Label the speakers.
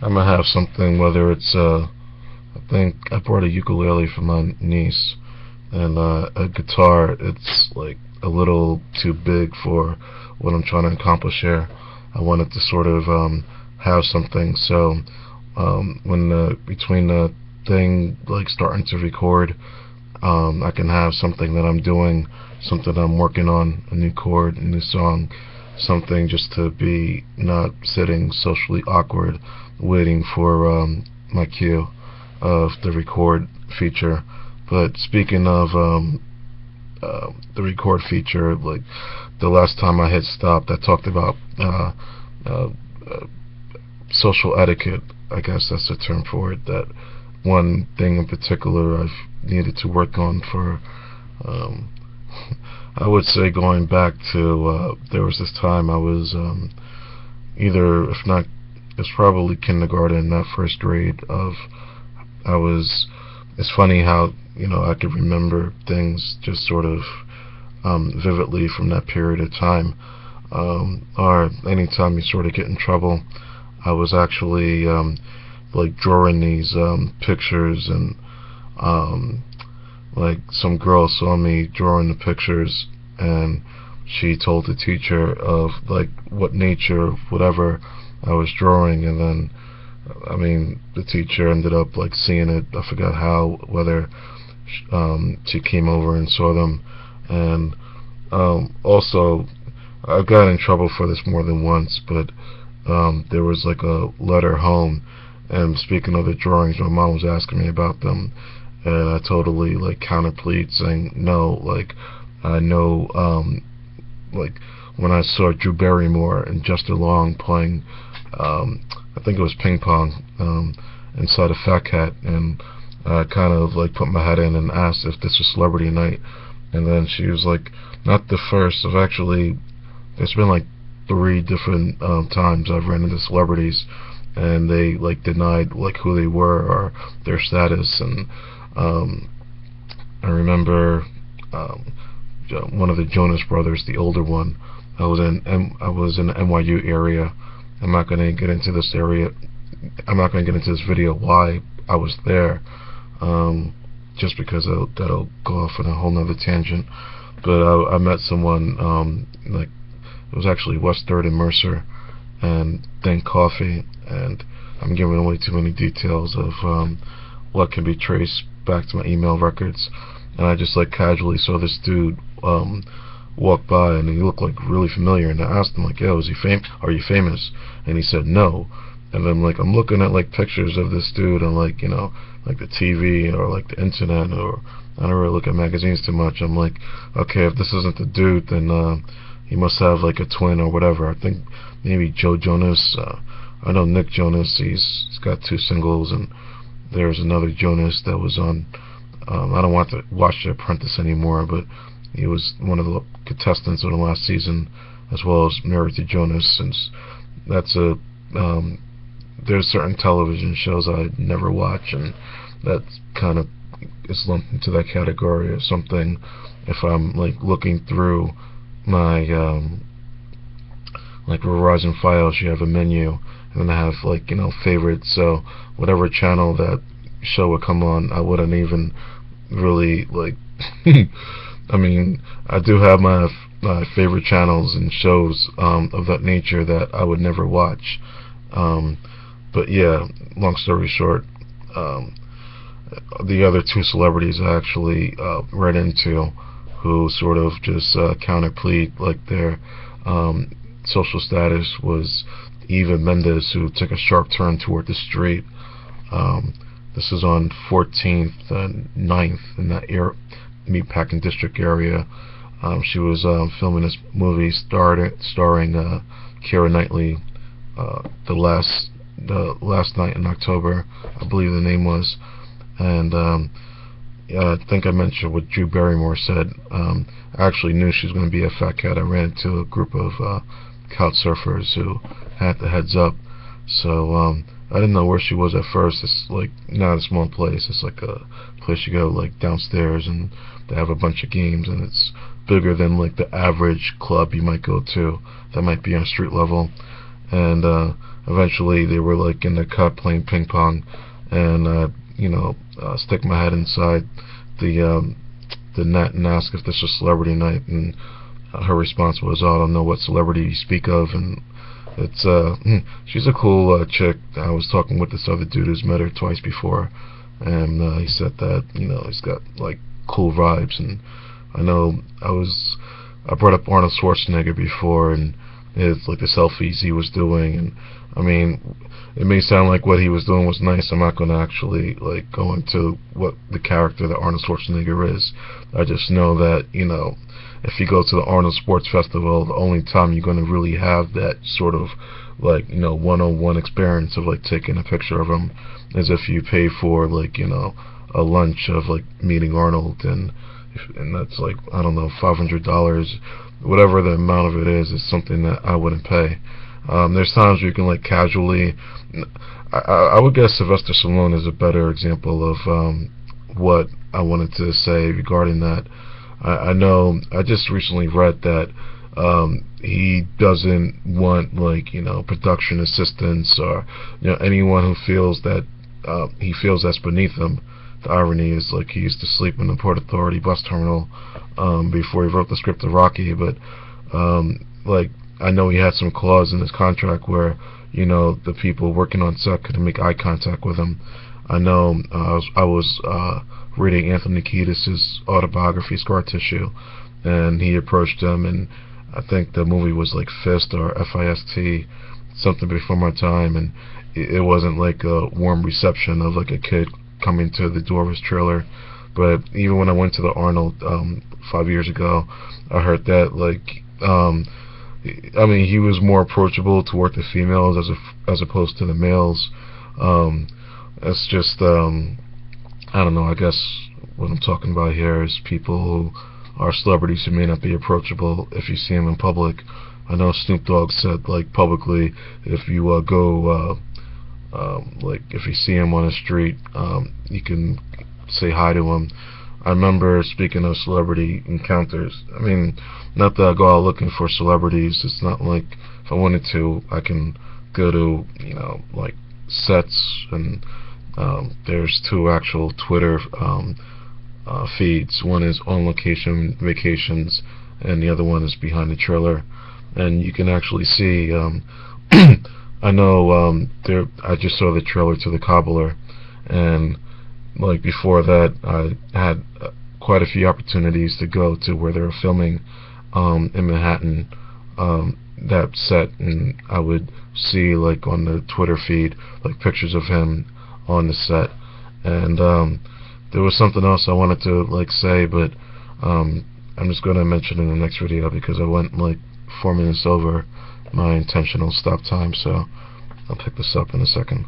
Speaker 1: I'm gonna have something, whether it's I think I brought a ukulele for my niece, and a guitar. It's like a little too big for what I'm trying to accomplish here. I wanted to sort of have something, so when between the thing like starting to record, I can have something that I'm doing, something I'm working on, a new chord, a new song, something just to be not sitting socially awkward waiting for my cue of the record feature. But speaking of the record feature, like the last time I hit stop, I talked about uh, social etiquette. I guess that's the term for it. That one thing in particular I've needed to work on for, um, I would say, going back to there was this time I was either, if not, it's probably kindergarten, not first grade. I was. It's funny how I could remember things just sort of vividly from that period of time. Or anytime you sort of get in trouble, I was actually like drawing these pictures, and like some girl saw me drawing the pictures, and she told the teacher of like what nature, whatever I was drawing, and then I mean the teacher ended up like seeing it. I forgot how, whether she came over and saw them, and also I've got in trouble for this more than once, but there was like a letter home, and speaking of the drawings, my mom was asking me about them, and I totally like counterplead saying no, like I know, like when I saw Drew Barrymore and Justin Long playing, I think it was ping pong, inside a Fat Cat, and I kind of like put my head in and asked if this was Celebrity Night, and then she was like, not the first of actually, there's been like 3 different times I've ran into celebrities, and they like denied like who they were or their status. And I remember one of the Jonas Brothers, the older one. I was in the NYU area. I'm not going to get into this area. I'm not going to get into this video why I was there, just because that'll go off on a whole nother tangent. But I met someone, like it was actually West 3rd and Mercer, and then Coffee, and I'm giving away too many details of what can be traced back to my email records. And I just like casually saw this dude walk by, and he looked like really familiar, and I asked him like, yo, are you famous? And he said no. And then like I'm looking at like pictures of this dude on like like the TV or like the internet, or I don't really look at magazines too much. I'm like, okay, if this isn't the dude, then he must have like a twin or whatever. I think maybe Joe Jonas. I know Nick Jonas. He's got 2 singles, and there's another Jonas that was on. I don't want to watch The Apprentice anymore, but he was one of the contestants on the last season, as well as Married to Jonas. Since that's there's certain television shows I never watch, and that kind of is lumped into that category of something. If I'm like looking through my like Verizon Files, you have a menu, and then I have like favorites. So whatever channel that show would come on, I wouldn't even really like. I mean, I do have my favorite channels and shows of that nature that I would never watch. But yeah, long story short, the other 2 celebrities I actually ran into, who sort of just counterplead like their social status, was Eva Mendes, who took a sharp turn toward the street. This is on 14th and 9th in that Meatpacking District area. She was filming this movie starring Keira Knightley, the last night in October, I believe the name was. And I think I mentioned what Drew Barrymore said. I actually knew she was going to be a Fat Cat. I ran into a group of couch surfers who had the heads up, so I didn't know where she was at first. It's like not a small place. It's like a place you go like downstairs, and they have a bunch of games, and it's bigger than like the average club you might go to that might be on street level. and eventually they were like in the cup playing ping pong, and stick my head inside the the net and ask if this was celebrity night, and her response was, "Oh, I don't know what celebrity you speak of," and it's she's a cool chick. I was talking with this other dude who's met her twice before, and he said that he's got like cool vibes. And I know I brought up Arnold Schwarzenegger before, and it's like the selfies he was doing, and I mean, it may sound like what he was doing was nice. I'm not going to actually like go into what the character that Arnold Schwarzenegger is. I just know that if you go to the Arnold Sports Festival, the only time you're going to really have that sort of like one-on-one experience of like taking a picture of him is if you pay for like a lunch of like meeting Arnold, and that's like, I don't know, $500, whatever the amount of it is something that I wouldn't pay. There's times where you can like casually. I would guess Sylvester Stallone is a better example of what I wanted to say regarding that. I know I just recently read that he doesn't want like production assistants or anyone who feels that he feels that's beneath him. The irony is like he used to sleep in the Port Authority bus terminal before he wrote the script of Rocky, but like I know he had some clause in his contract where the people working on set couldn't make eye contact with him. I know I was reading Anthony Kiedis' autobiography Scar Tissue, and he approached him, and I think the movie was like Fist or Fist, something before my time, and it wasn't like a warm reception of like a kid coming to the door of his trailer. But even when I went to the Arnold 5 years ago, I heard that like I mean, he was more approachable toward the females as opposed to the males. It's just I don't know. I guess what I'm talking about here is people who are celebrities who may not be approachable if you see them in public. I know Snoop Dogg said like publicly, if you go like if you see him on the street, you can say hi to him. I remember, speaking of celebrity encounters, I mean, not that I go out looking for celebrities. It's not like if I wanted to, I can go to like sets, and there's two actual Twitter feeds. One is On Location Vacations, and the other one is Behind the Trailer, and you can actually see. I know I just saw the trailer to The Cobbler, and like before that, I had quite a few opportunities to go to where they were filming in Manhattan, that set, and I would see like on the Twitter feed like pictures of him on the set. And there was something else I wanted to like say, but I'm just going to mention in the next video because I went like 4 minutes over my intentional stop time, so I'll pick this up in a second.